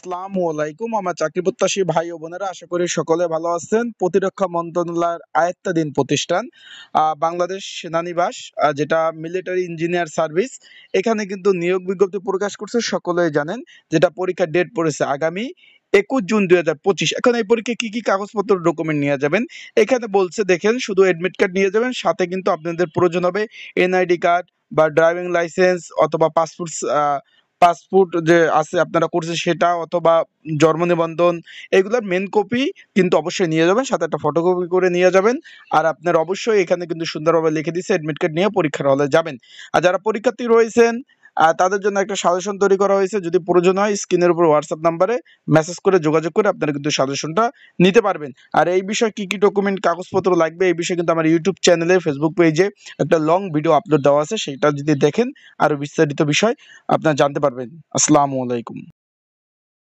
আসসালামু আলাইকুম। আমার চাকরি প্রত্যাশী ভাই ও বোনেরা, আশা করি সকলে ভালো আছেন। প্রতিরক্ষা মন্ত্রণালয়ের আয়ত্তাধীন প্রতিষ্ঠান বাংলাদেশ সেনানিবাস, যেটা মিলিটারি ইঞ্জিনিয়ার সার্ভিস, এখানে কিন্তু নিয়োগ বিজ্ঞপ্তি প্রকাশ করছে, সকলেই জানেন। যেটা পরীক্ষার ডেট পড়েছে আগামী 21 জুন 2025। এখন এই পরীক্ষায় কি কি কাগজপত্র ডকুমেন্ট নিয়ে যাবেন এখানে বলছে, দেখেন, শুধু এডমিট কার্ড নিয়ে যাবেন, সাথে কিন্তু আপনাদের প্রয়োজন হবে এনআইডি কার্ড বা ড্রাইভিং লাইসেন্স অথবা পাসপোর্ট যে আছে আপনারা করছেন সেটা, অথবা জন্ম নিবন্ধন, এগুলোর মেন কপি কিন্তু অবশ্যই নিয়ে যাবেন, সাথে একটা ফটোকপি করে নিয়ে যাবেন। আর আপনার অবশ্যই এখানে কিন্তু সুন্দরভাবে লিখে দিচ্ছে এডমিট কার্ড নিয়ে পরীক্ষার হলে যাবেন। আর যারা পরীক্ষার্থী রয়েছেন তাদের জন্য একটা সাজেশন তৈরি করা হয়েছে, যদি প্রয়োজন হয় স্ক্রিনের উপর হোয়াটসঅ্যাপ নাম্বারে মেসেজ করে যোগাযোগ করে আপনারা কিন্তু সাজেশনটা নিতে পারবেন। আর এই বিষয়ে কি কি ডকুমেন্ট কাগজপত্র লাগবে এই বিষয়ে কিন্তু আমার ইউটিউব চ্যানেলে, ফেসবুক পেজে একটা লং ভিডিও আপলোড দেওয়া আছে, সেটা যদি দেখেন আরো বিস্তারিত বিষয় আপনারা জানতে পারবেন। আসসালামু আলাইকুম।